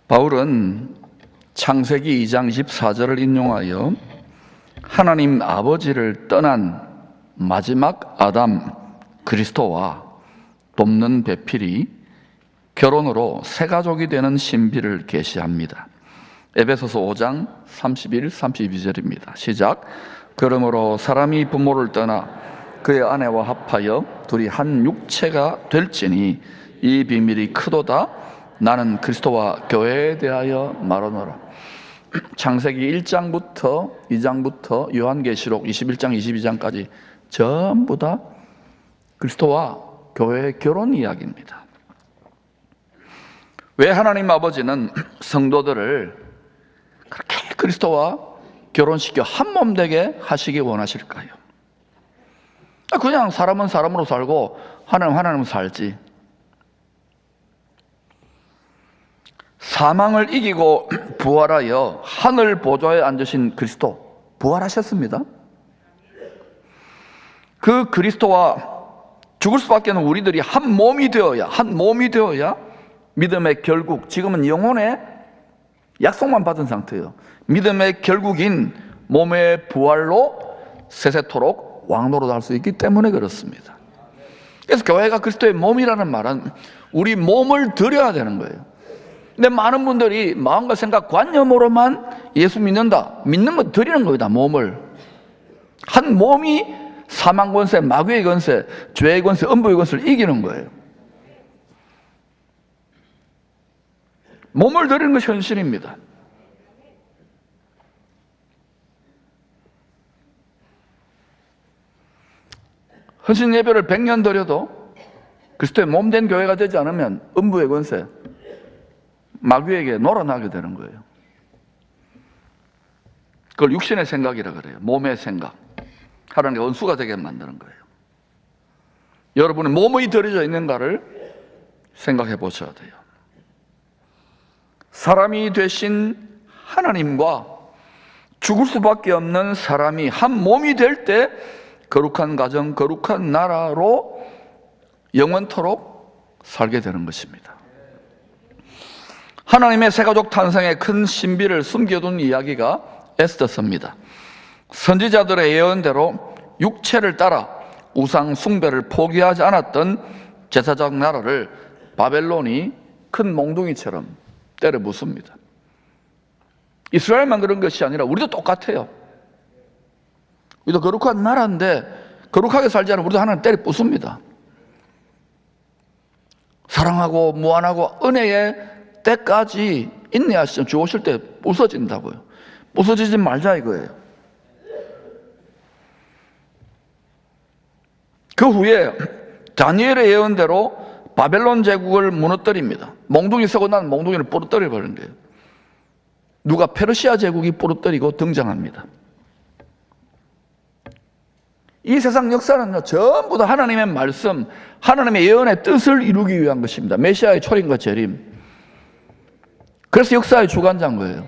바울은 창세기 2장 24절을 인용하여 하나님 아버지를 떠난 마지막 아담 그리스도와 돕는 배필이 결혼으로 새 가족이 되는 신비를 계시합니다. 에베소서 5장 31, 32절입니다. 시작. 그러므로 사람이 부모를 떠나 그의 아내와 합하여 둘이 한 육체가 될지니 이 비밀이 크도다. 나는 그리스도와 교회에 대하여 말하노라. 창세기 1장부터 2장부터 요한계시록 21장 22장까지 전부 다 그리스도와 교회의 결혼 이야기입니다. 왜 하나님 아버지는 성도들을 그렇게 그리스도와 결혼시켜 한 몸 되게 하시기 원하실까요? 그냥 사람은 사람으로 살고 하나님은 살지. 사망을 이기고 부활하여 하늘 보좌에 앉으신 그리스도 부활하셨습니다. 그 그리스도와 죽을 수밖에 없는 우리들이 한 몸이 되어야 믿음의 결국, 지금은 영혼의 약속만 받은 상태예요. 믿음의 결국인 몸의 부활로 세세토록 왕노릇할 수 있기 때문에 그렇습니다. 그래서 교회가 그리스도의 몸이라는 말은 우리 몸을 드려야 되는 거예요. 근데 많은 분들이 마음과 생각, 관념으로만 예수 믿는다. 믿는 거 드리는 겁니다. 몸을. 한 몸이 사망 권세, 마귀의 권세, 죄의 권세, 음부의 권세를 이기는 거예요. 몸을 드리는 것이 현실입니다. 헌신 예배를 100년 드려도 그리스도의 몸된 교회가 되지 않으면 음부의 권세, 마귀에게 놀아나게 되는 거예요. 그걸 육신의 생각이라 그래요. 몸의 생각. 하나님의 원수가 되게 만드는 거예요. 여러분의 몸이 들여져 있는가를 생각해 보셔야 돼요. 사람이 되신 하나님과 죽을 수밖에 없는 사람이 한 몸이 될 때 거룩한 가정, 거룩한 나라로 영원토록 살게 되는 것입니다. 하나님의 새가족 탄생의 큰 신비를 숨겨둔 이야기가 에스더서입니다. 선지자들의 예언대로 육체를 따라 우상 숭배를 포기하지 않았던 제사장 나라를 바벨론이 큰 몽둥이처럼 때려 부숩니다. 이스라엘만 그런 것이 아니라 우리도 똑같아요. 우리도 거룩한 나라인데 거룩하게 살지 않으면 우리도 하나님 때려 부숩니다. 사랑하고 무한하고 은혜의 때까지 인내하시죠. 주 오실 때 부서진다고요. 부서지지 말자 이거예요. 그 후에 다니엘의 예언대로 바벨론 제국을 무너뜨립니다. 몽둥이 서고 난 몽둥이를 부러뜨려 버린 거예요. 누가 페르시아 제국이 부러뜨리고 등장합니다. 이 세상 역사는요, 전부 다 하나님의 말씀, 하나님의 예언의 뜻을 이루기 위한 것입니다. 메시아의 초림과 재림. 그래서 역사의 주관자인 거예요.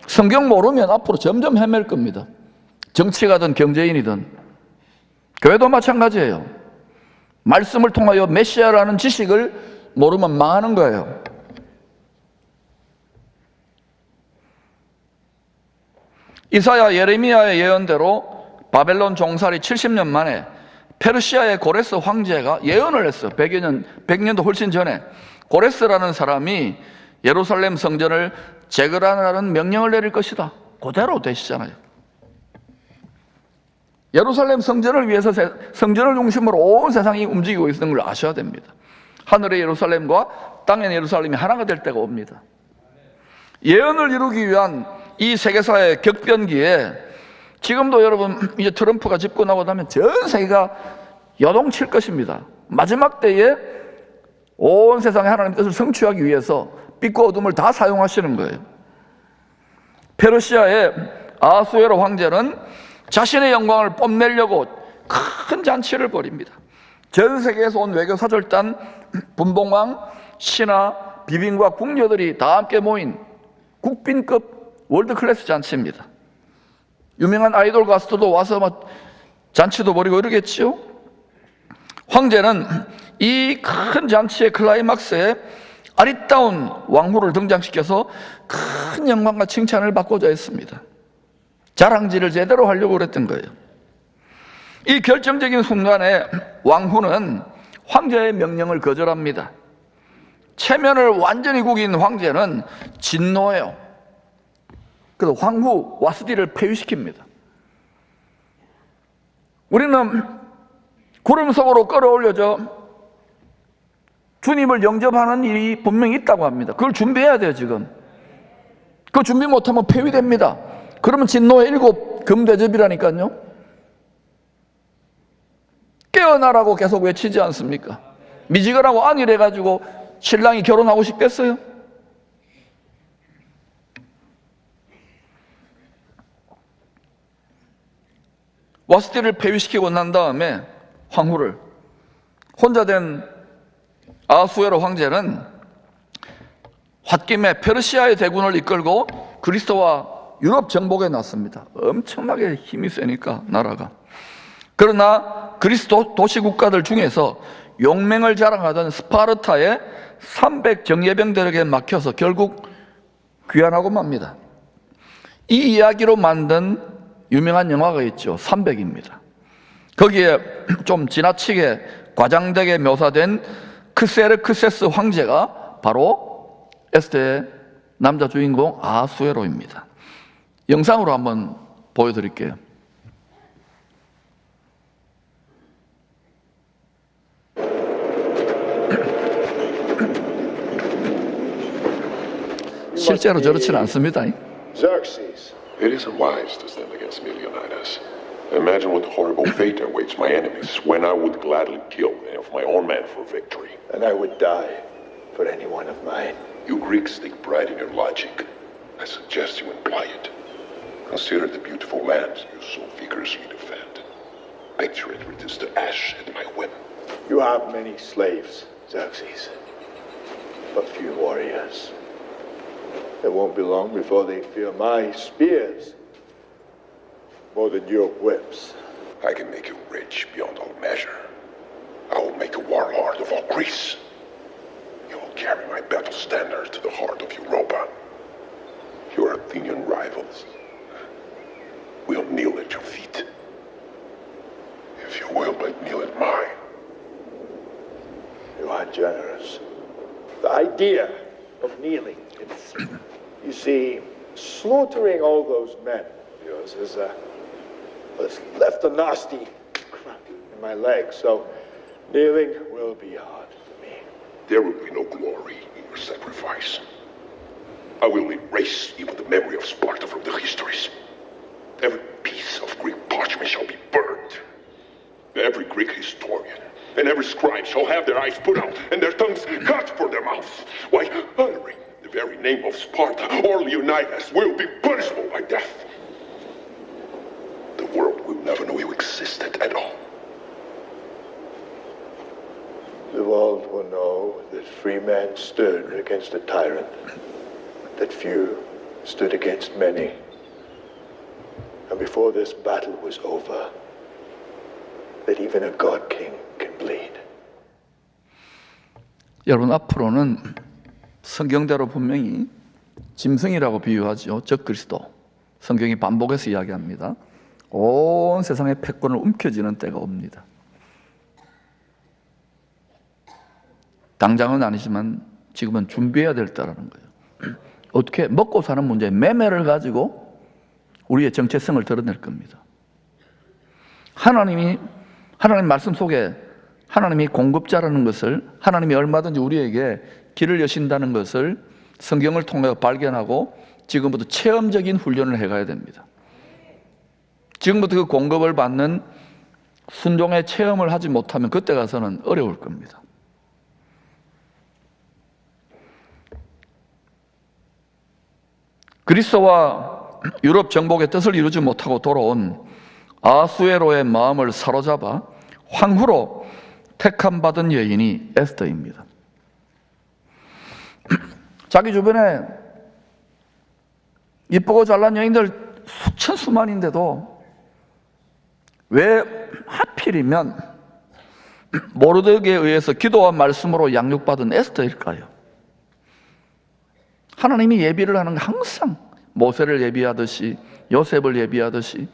성경 모르면 앞으로 점점 헤맬 겁니다. 정치가든 경제인이든. 교회도 마찬가지예요. 말씀을 통하여 메시아라는 지식을 모르면 망하는 거예요. 이사야, 예레미야의 예언대로 바벨론 종살이 70년 만에 페르시아의 고레스 황제가 예언을 했어요. 100년도 훨씬 전에 고레스라는 사람이 예루살렘 성전을 재건하라는 명령을 내릴 것이다. 그대로 되시잖아요. 예루살렘 성전을 위해서 성전을 중심으로 온 세상이 움직이고 있는 걸 아셔야 됩니다. 하늘의 예루살렘과 땅의 예루살렘이 하나가 될 때가 옵니다. 예언을 이루기 위한 이 세계사의 격변기에 지금도 여러분 이제 트럼프가 집권하고 나면 전 세계가 요동칠 것입니다. 마지막 때에 온 세상의 하나님의 뜻을 성취하기 위해서 빛과 어둠을 다 사용하시는 거예요. 페르시아의 아하수에로 황제는 자신의 영광을 뽐내려고 큰 잔치를 벌입니다. 전 세계에서 온 외교사절단, 분봉왕, 신하, 비빈과 궁녀들이 다 함께 모인 국빈급 월드클래스 잔치입니다. 유명한 아이돌 가수들도 와서 막 잔치도 벌이고 이러겠지요. 황제는 이 큰 잔치의 클라이막스에 아리따운 왕후를 등장시켜서 큰 영광과 칭찬을 받고자 했습니다. 자랑질을 제대로 하려고 그랬던 거예요. 이 결정적인 순간에 왕후는 황제의 명령을 거절합니다. 체면을 완전히 구긴 황제는 진노해요. 그래서 황후 와스디를 폐위시킵니다. 우리는 구름 속으로 끌어올려져 주님을 영접하는 일이 분명히 있다고 합니다. 그걸 준비해야 돼요. 지금 그 준비 못하면 폐위됩니다. 그러면 진노의 7 금대접이라니까요. 깨어나라고 계속 외치지 않습니까? 미지근하고 안일해가지고 신랑이 결혼하고 싶겠어요? 와스티를 폐위시키고 난 다음에 황후를 혼자 된 아하수에로 황제는 홧김에 페르시아의 대군을 이끌고 그리스도와 유럽 정복에 났습니다. 엄청나게 힘이 세니까 나라가. 그러나 그리스도 도시 국가들 중에서 용맹을 자랑하던 스파르타의 300 정예병들에게 막혀서 결국 귀환하고 맙니다. 이 이야기로 만든 유명한 영화가 있죠. 300입니다. 거기에 좀 지나치게 과장되게 묘사된 크세르크세스 황제가 바로 에스더의 남자 주인공 아하수에로입니다. 영상으로 한번 보여드릴게요. 실제로 저렇지는 않습니다. Xerxes. It isn't wise to stand against me, Leonidas. Imagine what horrible fate awaits my enemies when I would gladly kill any of my own men for victory. And I would die for any one of mine. You Greeks take pride in your logic. I suggest you employ it. Consider the beautiful lands you so vigorously defend. Picture it reduced to ash at my whim. You have many slaves, Xerxes, but few warriors. It won't be long before they fear my spears more than your whips. I can make you rich beyond all measure. I will make a warlord of all Greece. You will carry my battle standard to the heart of Europa. Your Athenian rivals will kneel at your feet. If you will but kneel at mine. You are generous. The idea of kneeling, you see, slaughtering all those men of yours has left a nasty crack in my leg, so kneeling will be hard for me. There will be no glory in your sacrifice. I will erase even the memory of Sparta from the histories. Every piece of Greek parchment shall be burned. Every Greek historian and every scribe shall have their eyes put out and their tongues cut for their mouths. Why, uttering the very name of Sparta or Leonidas will be punishable by death. The world will never know you existed at all. The world will know that free men stood against a tyrant, that few stood against many. And before this battle was over, that even a god king can bleed. 여러분, 앞으로는 성경대로 분명히 짐승이라고 비유하죠. 적 그리스도. 성경이 반복해서 이야기합니다. 온 세상의 패권을 움켜쥐는 때가 옵니다. 당장은 아니지만 지금은 준비해야 될 때라는 거예요. 어떻게 먹고 사는 문제, 매매를 가지고 우리의 정체성을 드러낼 겁니다. 하나님 말씀 속에 하나님이 공급자라는 것을, 하나님이 얼마든지 우리에게 길을 여신다는 것을 성경을 통해 발견하고 지금부터 체험적인 훈련을 해가야 됩니다. 지금부터 그 공급을 받는 순종의 체험을 하지 못하면 그때 가서는 어려울 겁니다. 그리스도와 유럽 정복의 뜻을 이루지 못하고 돌아온 아하수에로의 마음을 사로잡아 황후로 택함받은 여인이 에스더입니다. 자기 주변에 이쁘고 잘난 여인들 수천수만인데도 왜 하필이면 모르드게에 의해서 기도와 말씀으로 양육받은 에스더일까요? 하나님이 예비를 하는 게 항상 모세를 예비하듯이, 요셉을 예비하듯이,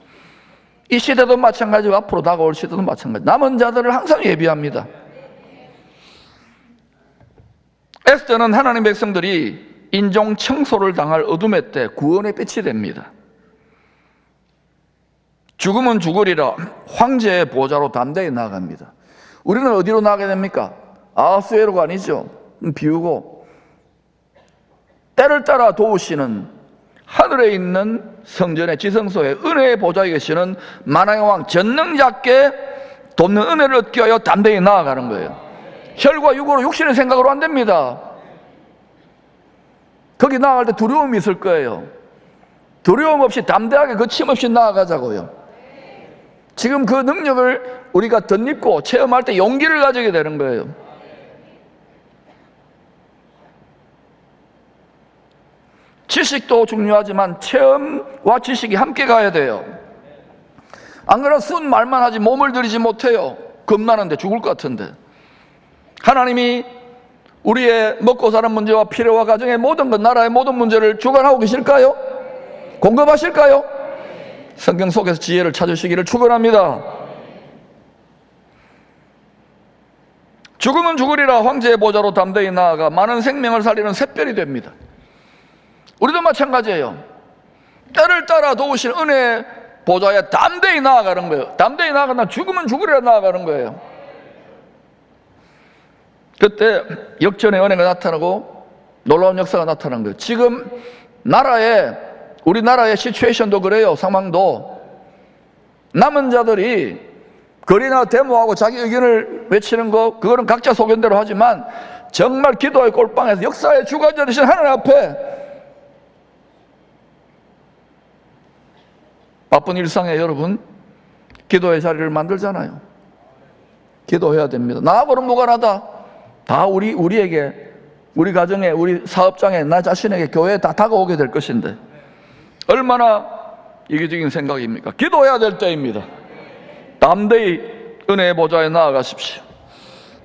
이 시대도 마찬가지고 앞으로 다가올 시대도 마찬가지. 남은 자들을 항상 예비합니다. 에스더는 하나님 백성들이 인종 청소를 당할 어둠의 때 구원의 빛이 됩니다. 죽으면 죽으리라 황제의 보좌로 담대히 나아갑니다. 우리는 어디로 나가게 됩니까? 아하수에로가 아니죠. 비우고 때를 따라 도우시는 하늘에 있는 성전의 지성소에 은혜의 보좌에 계시는 만왕의 왕 전능자께 돕는 은혜를 얻기 위하여 담대히 나아가는 거예요. 혈과 육으로 육신의 생각으로 안 됩니다. 거기 나아갈 때 두려움이 있을 거예요. 두려움 없이 담대하게 거침없이 나아가자고요. 지금 그 능력을 우리가 덧입고 체험할 때 용기를 가지게 되는 거예요. 지식도 중요하지만 체험과 지식이 함께 가야 돼요. 안 그러면 순 말만 하지 몸을 들이지 못해요. 겁나는데, 죽을 것 같은데. 하나님이 우리의 먹고 사는 문제와 필요와 가정의 모든 것, 나라의 모든 문제를 주관하고 계실까요? 공급하실까요? 성경 속에서 지혜를 찾으시기를 축원합니다. 죽으면 죽으리라 황제의 보좌로 담대히 나아가 많은 생명을 살리는 샛별이 됩니다. 우리도 마찬가지예요. 때를 따라 도우신 은혜의 보좌에 담대히 나아가는 거예요. 담대히 나아가나 죽으면 죽으리라 나아가는 거예요. 그때 역전의 은혜가 나타나고 놀라운 역사가 나타난 거예요. 지금 우리나라의 시츄에이션도 그래요. 상황도 남은 자들이 거리나 데모하고 자기 의견을 외치는 거, 그거는 각자 소견대로 하지만 정말 기도의 꼴방에서 역사의 주관자 되신 하나님 앞에 바쁜 일상에 여러분 기도의 자리를 만들잖아요. 기도해야 됩니다. 나하고는 무관하다. 다 우리에게, 우리 가정에, 우리 사업장에, 나 자신에게, 교회에 다 다가오게 될 것인데 얼마나 이기적인 생각입니까? 기도해야 될 때입니다. 담대히 은혜의 보좌에 나아가십시오.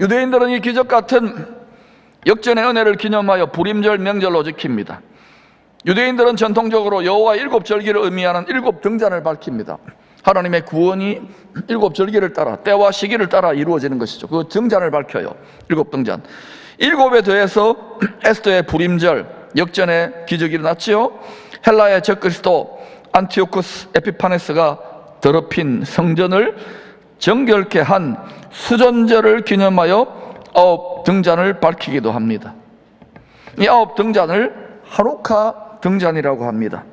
유대인들은 이 기적 같은 역전의 은혜를 기념하여 불임절 명절로 지킵니다. 유대인들은 전통적으로 여호와 일곱 절기를 의미하는 일곱 등잔을 밝힙니다. 하나님의 구원이 일곱 절기를 따라, 때와 시기를 따라 이루어지는 것이죠. 그 등잔을 밝혀요. 일곱 등잔. 일곱에 더해서 에스더의 불임절, 역전의 기적이 일어났지요. 헬라의 적그리스도 안티오쿠스 에피파네스가 더럽힌 성전을 정결케 한 수전절을 기념하여 9 등잔을 밝히기도 합니다. 이 9 등잔을 하누카 등잔이라고 합니다.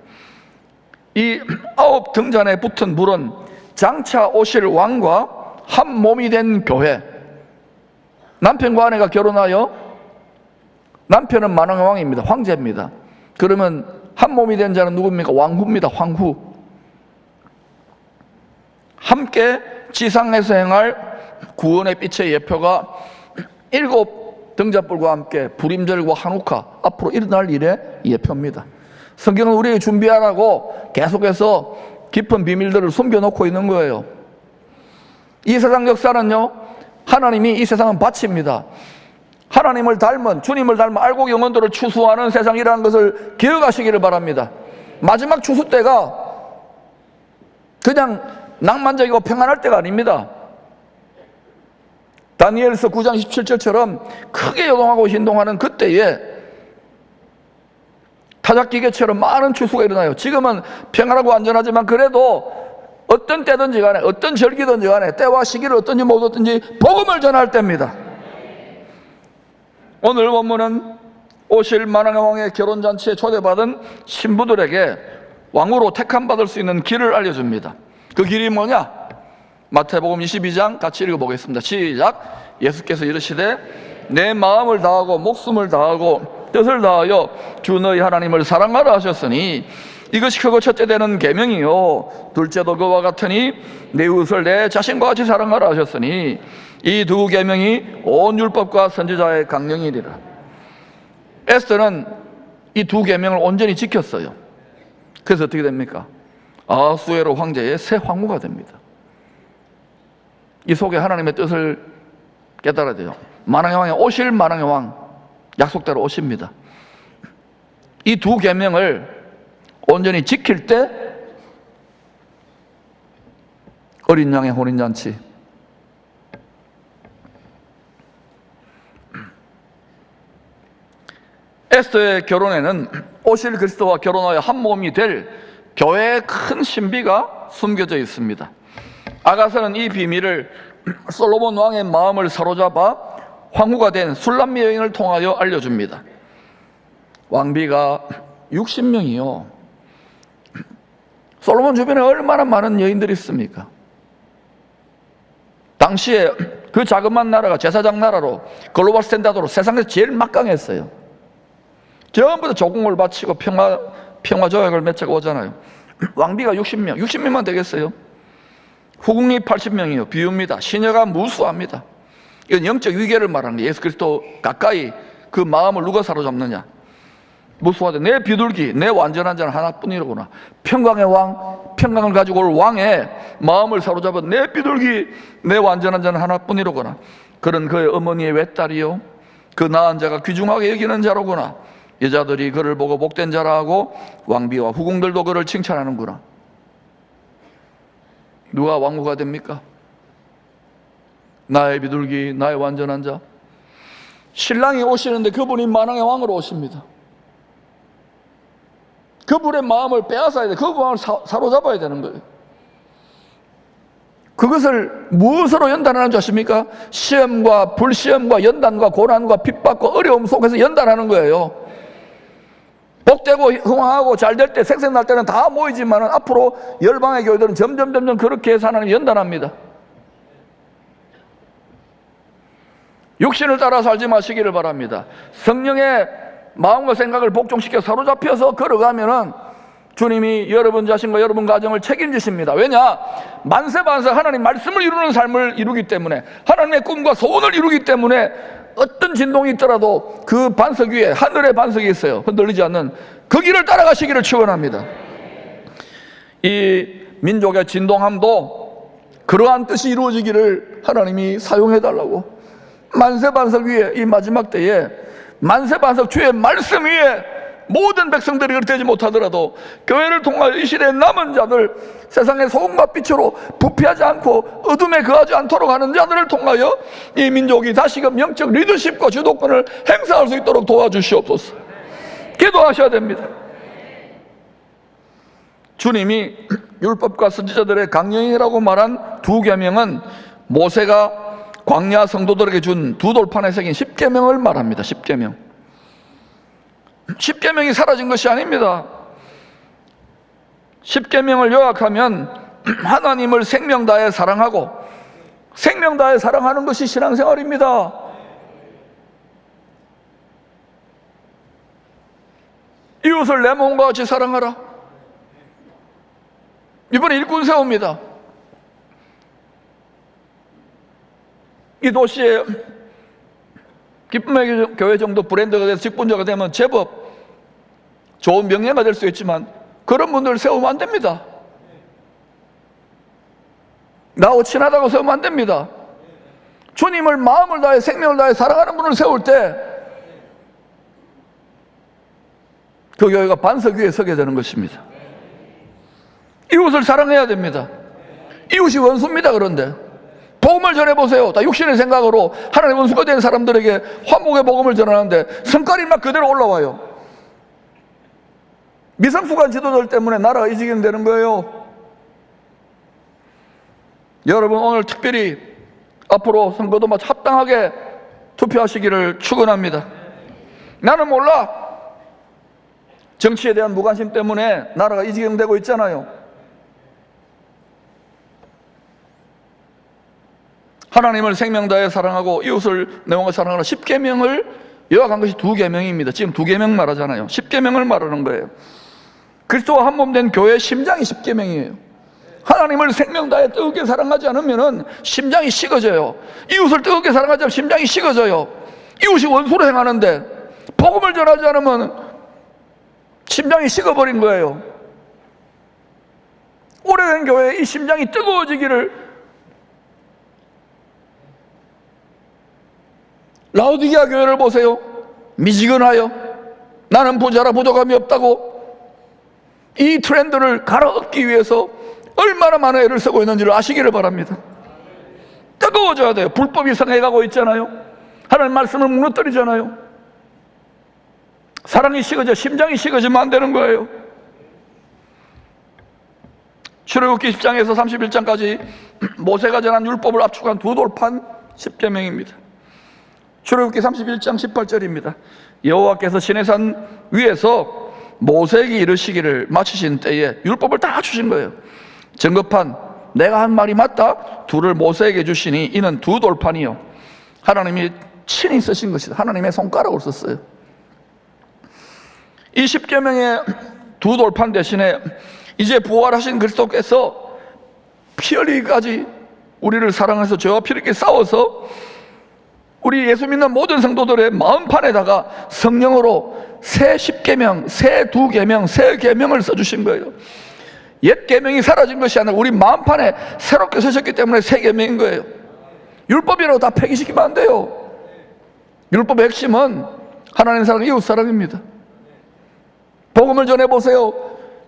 이 9 등잔에 붙은 불은 장차 오실 왕과 한 몸이 된 교회. 남편과 아내가 결혼하여 남편은 만왕의 왕입니다. 황제입니다. 그러면 한 몸이 된 자는 누굽니까? 왕후입니다. 황후. 함께 지상에서 행할 구원의 빛의 예표가 7 등잔불과 함께 불임절과 한우카 앞으로 일어날 일의 예표입니다. 성경은 우리에게 준비하라고 계속해서 깊은 비밀들을 숨겨놓고 있는 거예요. 이 세상 역사는요, 하나님이 이 세상은 밭입니다. 하나님을 닮은, 주님을 닮은 알곡 영혼들을 추수하는 세상이라는 것을 기억하시기를 바랍니다. 마지막 추수 때가 그냥 낭만적이고 평안할 때가 아닙니다. 다니엘서 9장 27절처럼 크게 요동하고 hin동하는 그때에 타작기계처럼 많은 추수가 일어나요. 지금은 평안하고 안전하지만 그래도 어떤 때든지 간에, 어떤 절기든지 간에, 때와 시기를 어떤지 못 어떤지 복음을 전할 때입니다. 오늘 본문은 오실 만왕의 왕의 결혼잔치에 초대받은 신부들에게 왕으로 택함받을 수 있는 길을 알려줍니다. 그 길이 뭐냐? 마태복음 22장 같이 읽어보겠습니다. 시작. 예수께서 이르시되 내 마음을 다하고 목숨을 다하고 뜻을 다하여 주 너희 하나님을 사랑하라 하셨으니 이것이 크고 첫째 되는 계명이요 둘째도 그와 같으니 내 이웃을 내 자신과 같이 사랑하라 하셨으니 이 두 계명이 온 율법과 선지자의 강령이리라. 에스더는 이 두 계명을 온전히 지켰어요. 그래서 어떻게 됩니까? 아하수에로 황제의 새 황후가 됩니다. 이 속에 하나님의 뜻을 깨달아야 돼요. 만왕의 왕에 오실 만왕의 왕, 약속대로 오십니다. 이 두 계명을 온전히 지킬 때 어린 양의 혼인잔치, 에스더의 결혼에는 오실 그리스도와 결혼하여 한 몸이 될 교회의 큰 신비가 숨겨져 있습니다. 아가서는 이 비밀을 솔로몬 왕의 마음을 사로잡아 황후가 된 술람미 여인을 통하여 알려줍니다. 왕비가 60명이요. 솔로몬 주변에 얼마나 많은 여인들이 있습니까? 당시에 그 자그마한 나라가 제사장 나라로 글로벌 스탠다드로 세상에서 제일 막강했어요. 전부 다 조공을 바치고 평화 조약을 맺자고 오잖아요. 왕비가 60명, 60명만 되겠어요? 후궁이 80명이요. 비유입니다. 시녀가 무수합니다. 이건 영적 위계를 말하는 거예요. 예수 그리스도 가까이 그 마음을 누가 사로잡느냐. 무수하다. 내 비둘기, 내 완전한 자는 하나뿐이로구나. 평강의 왕, 평강을 가지고 올 왕의 마음을 사로잡아 내 비둘기, 내 완전한 자는 하나뿐이로구나. 그런 그의 어머니의 외딸이요, 그 낳은 자가 귀중하게 여기는 자로구나. 여자들이 그를 보고 복된 자라 하고 왕비와 후궁들도 그를 칭찬하는구나. 누가 왕후가 됩니까? 나의 비둘기, 나의 완전한 자. 신랑이 오시는데 그분이 만왕의 왕으로 오십니다. 그분의 마음을 빼앗아야 돼. 그 마음을 사로잡아야 되는 거예요. 그것을 무엇으로 연단하는 줄 아십니까? 시험과 불시험과 연단과 고난과 핍박과 어려움 속에서 연단하는 거예요. 복되고 흥황하고 잘 될 때, 생생날 때는 다 모이지만 앞으로 열방의 교회들은 점점 그렇게 해서 하나님 연단합니다. 육신을 따라 살지 마시기를 바랍니다. 성령의 마음과 생각을 복종시켜 사로잡혀서 걸어가면은 주님이 여러분 자신과 여러분 가정을 책임지십니다. 왜냐? 만세반세 하나님 말씀을 이루는 삶을 이루기 때문에, 하나님의 꿈과 소원을 이루기 때문에 어떤 진동이 있더라도 그 반석 위에, 하늘의 반석이 있어요. 흔들리지 않는 그 길을 따라가시기를 축원합니다. 이 민족의 진동함도 그러한 뜻이 이루어지기를 하나님이 사용해달라고. 만세반석 위에, 이 마지막 때에 만세반석 주의 말씀 위에 모든 백성들이 그렇게 되지 못하더라도 교회를 통하여 이 시대의 남은 자들, 세상의 소금과 빛으로 부패하지 않고 어둠에 거하지 않도록 하는 자들을 통하여 이 민족이 다시금 영적 리더십과 주도권을 행사할 수 있도록 도와주시옵소서. 기도하셔야 됩니다. 주님이 율법과 선지자들의 강령이라고 말한 두 계명은 모세가 광야 성도들에게 준 두 돌판에 새긴 10계명을 말합니다. 10계명. 10계명이 사라진 것이 아닙니다. 10계명을 요약하면 하나님을 생명 다해 사랑하고, 생명 다해 사랑하는 것이 신앙생활입니다. 이웃을 내 몸과 같이 사랑하라. 이번에 일꾼 세웁니다. 이 도시에 기쁨의 교회 정도 브랜드가 돼서 직분자가 되면 제법 좋은 명예가 될 수 있지만 그런 분들을 세우면 안 됩니다. 나하고 친하다고 세우면 안 됩니다. 주님을 마음을 다해 생명을 다해 사랑하는 분을 세울 때 그 교회가 반석 위에 서게 되는 것입니다. 이웃을 사랑해야 됩니다. 이웃이 원수입니다. 그런데 복음을 전해보세요. 다 육신의 생각으로 하나님의 원수가 된 사람들에게 화목의 복음을 전하는데 성깔이 막 그대로 올라와요. 미성숙한 지도자들 때문에 나라가 이 지경 되는 거예요. 여러분 오늘 특별히 앞으로 선거도 마치 합당하게 투표하시기를 축원합니다. 나는 몰라. 정치에 대한 무관심 때문에 나라가 이 지경 되고 있잖아요. 하나님을 생명 다해 사랑하고 이웃을 내 몸과 사랑하라. 10계명을 요약한 것이 2계명입니다. 지금 2계명 말하잖아요. 10계명을 말하는 거예요. 그리스도와 한 몸 된 교회의 심장이 10계명이에요. 하나님을 생명 다해 뜨겁게 사랑하지 않으면 심장이 식어져요. 이웃을 뜨겁게 사랑하지 않으면 심장이 식어져요. 이웃이 원수로 행하는데 복음을 전하지 않으면 심장이 식어버린 거예요. 오래된 교회에 이 심장이 뜨거워지기를. 라오디게아 교회를 보세요. 미지근하여 나는 부자라 부족함이 없다고 이 트렌드를 갈아엎기 위해서 얼마나 많은 애를 쓰고 있는지를 아시기를 바랍니다. 뜨거워져야 돼요. 불법이 성해가고 있잖아요. 하나님 말씀을 무너뜨리잖아요. 사랑이 식어져 심장이 식어지면 안 되는 거예요. 출애굽기 10장에서 31장까지 모세가 전한 율법을 압축한 두 돌판 10계명입니다. 출애굽기 31장 18절입니다. 여호와께서 시내산 위에서 모세에게 이르시기를 마치신 때에 율법을 다 주신 거예요. 증거판, 내가 한 말이 맞다, 둘을 모세에게 주시니 이는 두 돌판이요 하나님이 친히 쓰신 것이다. 하나님의 손가락으로 썼어요. 이 10계명의 두 돌판 대신에 이제 부활하신 그리스도께서 피 흘리기까지 우리를 사랑해서 죄와 피를 이렇게 싸워서 우리 예수 믿는 모든 성도들의 마음판에다가 성령으로 새 10계명, 새 2계명, 새 계명을 써주신 거예요. 옛 계명이 사라진 것이 아니라 우리 마음판에 새롭게 쓰셨기 때문에 새 계명인 거예요. 율법이라고 다 폐기시키면 안 돼요. 율법의 핵심은 하나님 사랑, 이웃 사랑입니다. 복음을 전해보세요.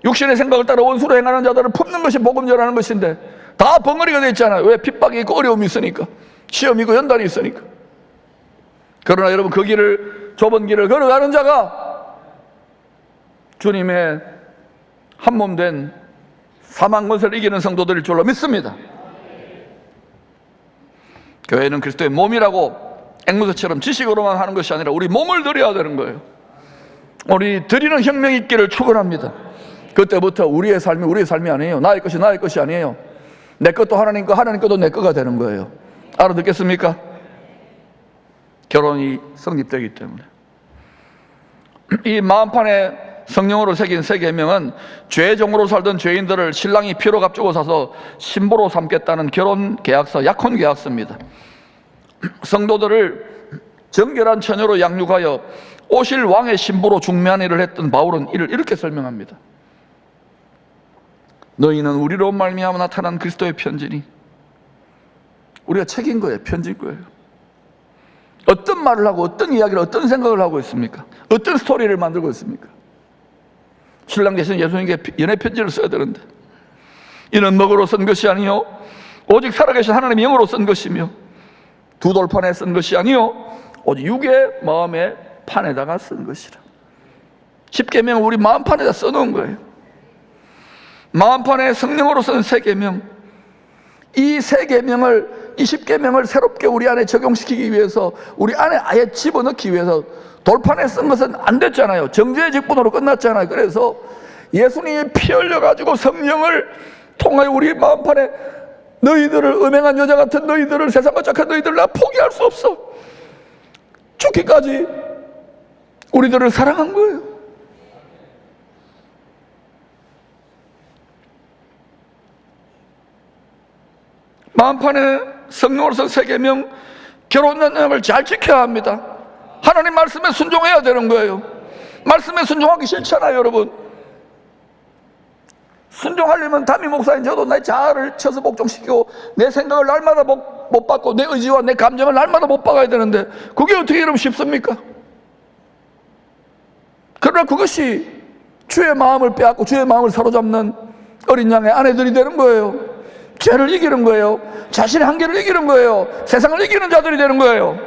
육신의 생각을 따라 원수로 행하는 자들을 품는 것이 복음 전하는 것인데 다 벙어리가 되어 있잖아요. 왜? 핍박이 있고 어려움이 있으니까, 시험이 있고 연단이 있으니까. 그러나 여러분, 그 길을, 좁은 길을 걸어가는 자가 주님의 한몸 된 사망 것을 이기는 성도들일 줄로 믿습니다. 교회는 그리스도의 몸이라고 앵무새처럼 지식으로만 하는 것이 아니라 우리 몸을 드려야 되는 거예요. 우리 드리는 혁명이 있기를 축원합니다. 그때부터 우리의 삶이 아니에요. 나의 것이 아니에요. 내 것도 하나님 거, 하나님 것도 내 거가 되는 거예요. 알아듣겠습니까? 결혼이 성립되기 때문에. 이 마음판에 성령으로 새긴 새 계명은 죄종으로 살던 죄인들을 신랑이 피로 값주고 사서 신부로 삼겠다는 결혼 계약서, 약혼 계약서입니다. 성도들을 정결한 처녀로 양육하여 오실 왕의 신부로 중매한 일을 했던 바울은 이를 이렇게 설명합니다. 너희는 우리로 말미암아 나타난 그리스도의 편지니, 우리가 책인 거예요. 편지인 거예요. 어떤 말을 하고 어떤 이야기를, 어떤 생각을 하고 있습니까? 어떤 스토리를 만들고 있습니까? 신랑 대신 예수님께 연애 편지를 써야 되는데, 이는 먹으로 쓴 것이 아니요 오직 살아계신 하나님의 영으로 쓴 것이며 두 돌판에 쓴 것이 아니요 오직 육의 마음의 판에다가 쓴 것이라. 10계명을 우리 마음판에다 써놓은 거예요. 마음판에 성령으로 쓴 새 계명, 이 새 계명을, 이 10계명을 새롭게 우리 안에 적용시키기 위해서, 우리 안에 아예 집어넣기 위해서 돌판에 쓴 것은 안 됐잖아요. 정죄의 직분으로 끝났잖아요. 그래서 예수님이 피 흘려가지고 성령을 통하여 우리 마음판에 너희들을, 음행한 여자 같은 너희들을, 세상과 착한 너희들을 나 포기할 수 없어, 죽기까지 우리들을 사랑한 거예요. 마음판에 성령으로서 새 계명, 결혼 연약을 잘 지켜야 합니다. 하나님 말씀에 순종해야 되는 거예요. 말씀에 순종하기 싫잖아요, 여러분. 순종하려면 담임 목사인 저도 내 자아를 쳐서 복종시키고 내 생각을 날마다 못 받고 내 의지와 내 감정을 날마다 못 박아야 되는데 그게 어떻게 이러면 쉽습니까? 그러나 그것이 주의 마음을 빼앗고 주의 마음을 사로잡는 어린 양의 아내들이 되는 거예요. 죄를 이기는 거예요. 자신의 한계를 이기는 거예요. 세상을 이기는 자들이 되는 거예요.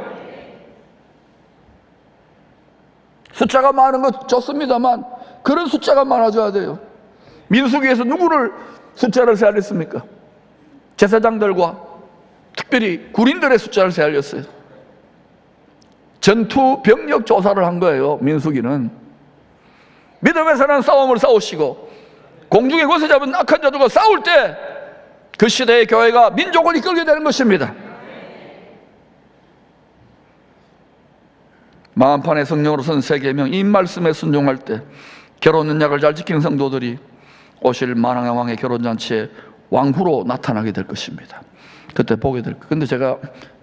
숫자가 많은 것 좋습니다만 그런 숫자가 많아져야 돼요. 민수기에서 누구를 숫자를 세알렸습니까? 제사장들과 특별히 군인들의 숫자를 세알렸어요. 전투 병력 조사를 한 거예요. 민수기는 믿음에서는 싸움을 싸우시고 공중에 권세 잡은 악한 자들과 싸울 때 그 시대의 교회가 민족을 이끌게 되는 것입니다. 마음판에 성령으로 쓴 새 계명, 이 말씀에 순종할 때 결혼 연약을 잘 지키는 성도들이 오실 만왕의 왕의 결혼잔치에 왕후로 나타나게 될 것입니다. 그때 보게 될 거예요. 근데 제가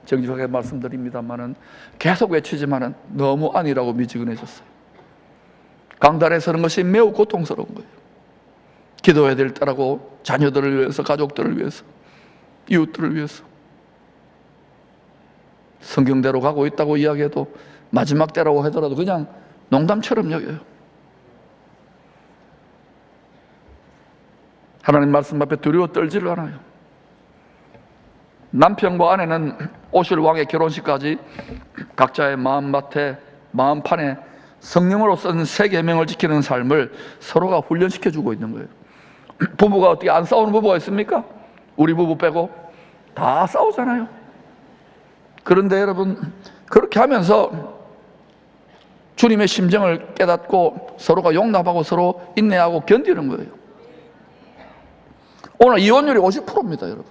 정직하게 말씀드립니다만은 계속 외치지만은 너무 아니라고 미지근해졌어요. 강단에 서는 것이 매우 고통스러운 거예요. 기도해야 될 때라고, 자녀들을 위해서, 가족들을 위해서, 이웃들을 위해서. 성경대로 가고 있다고 이야기해도, 마지막 때라고 하더라도 그냥 농담처럼 여겨요. 하나님 말씀 앞에 두려워 떨지를 않아요. 남편과 아내는 오실 왕의 결혼식까지 각자의 마음밭에, 마음판에 성령으로 쓴 새 계명을 지키는 삶을 서로가 훈련시켜주고 있는 거예요. 부부가 어떻게 안 싸우는 부부가 있습니까? 우리 부부 빼고 다 싸우잖아요. 그런데 여러분, 그렇게 하면서 주님의 심정을 깨닫고 서로가 용납하고 서로 인내하고 견디는 거예요. 오늘 이혼율이 50%입니다, 여러분.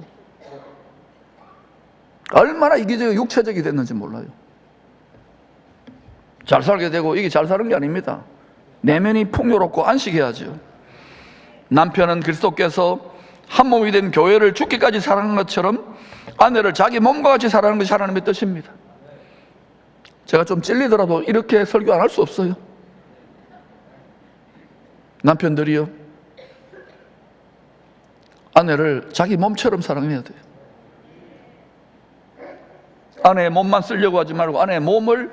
얼마나 이기적이고 육체적이 됐는지 몰라요. 잘 살게 되고 이게 잘 사는 게 아닙니다. 내면이 풍요롭고 안식해야죠. 남편은 그리스도께서 한 몸이 된 교회를 죽기까지 사랑한 것처럼 아내를 자기 몸과 같이 사랑하는 것이 하나님의 뜻입니다. 제가 좀 찔리더라도 이렇게 설교 안 할 수 없어요. 남편들이요, 아내를 자기 몸처럼 사랑해야 돼요. 아내의 몸만 쓰려고 하지 말고 아내의 몸을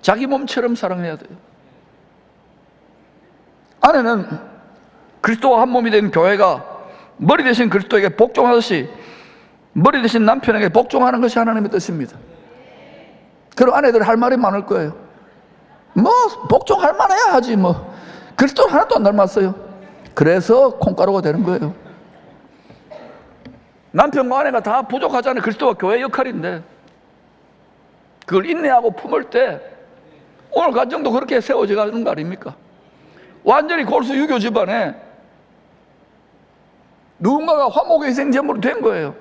자기 몸처럼 사랑해야 돼요. 아내는 그리스도와 한 몸이 된 교회가 머리 대신 그리스도에게 복종하듯이 머리 대신 남편에게 복종하는 것이 하나님의 뜻입니다. 그럼 아내들 할 말이 많을 거예요. 뭐 복종할 만해야 하지 뭐 그리스도 하나도 안 닮았어요. 그래서 콩가루가 되는 거예요. 남편과 아내가 다 부족하잖아요. 그리스도와 교회의 역할인데 그걸 인내하고 품을 때 오늘 가정도 그렇게 세워져 가는 거 아닙니까? 완전히 골수 유교 집안에 누군가가 화목의 희생제물이 된 거예요.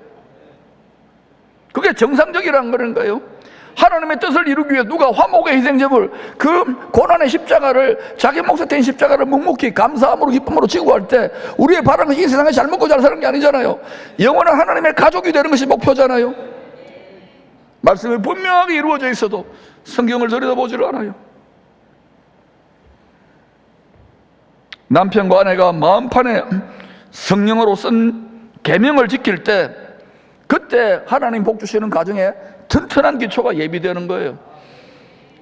그게 정상적이라는 거는 거예요. 하나님의 뜻을 이루기 위해 누가 화목의 희생제물, 그 고난의 십자가를, 자기 몫에 된 십자가를 묵묵히 감사함으로 기쁨으로 지고 갈 때 우리의 바라는 것이 이 세상에 잘 먹고 잘 사는 게 아니잖아요. 영원한 하나님의 가족이 되는 것이 목표잖아요. 말씀이 분명하게 이루어져 있어도 성경을 들여다보지를 않아요. 남편과 아내가 마음판에 성령으로 쓴 계명을 지킬 때 그때 하나님 복 주시는 가정에 튼튼한 기초가 예비되는 거예요.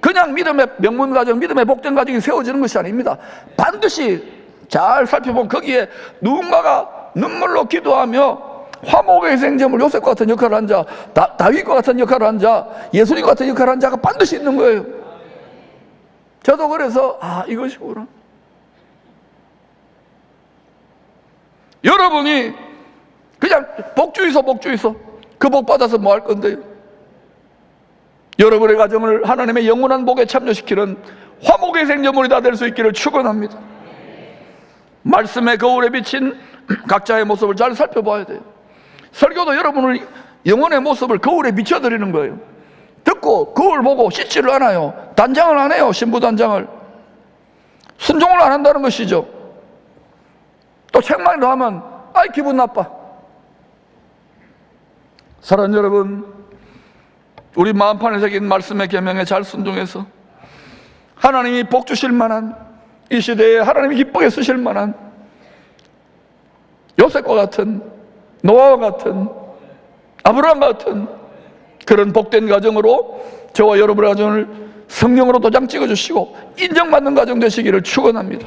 그냥 믿음의 명문 가정, 믿음의 복된 가정이 세워지는 것이 아닙니다. 반드시 잘 살펴보면 거기에 누군가가 눈물로 기도하며 화목의 희생제물 요셉과 같은 역할을 한 자, 다윗과 같은 역할을 한 자, 예수님과 같은 역할을 한 자가 반드시 있는 거예요. 저도 그래서 이것이구나. 여러분이 그냥 복주의소 그 복 받아서 뭐 할 건데요? 여러분의 가정을 하나님의 영원한 복에 참여시키는 화목의 희생제물이 다 될 수 있기를 축원합니다. 말씀의 거울에 비친 각자의 모습을 잘 살펴봐야 돼요. 설교도 여러분을 영혼의 모습을 거울에 비춰드리는 거예요. 듣고 거울 보고 씻지를 않아요. 단장을 안 해요. 신부 단장을. 순종을 안 한다는 것이죠. 또 책만 더 하면 기분 나빠. 사랑하는 여러분, 우리 마음판에 새긴 말씀의 계명에 잘 순종해서 하나님이 복 주실 만한, 이 시대에 하나님이 기쁘게 쓰실 만한 요셉과 같은, 노아와 같은, 아브라함 같은 그런 복된 가정으로 저와 여러분의 가정을 성령으로 도장 찍어주시고 인정받는 가정 되시기를 축원합니다.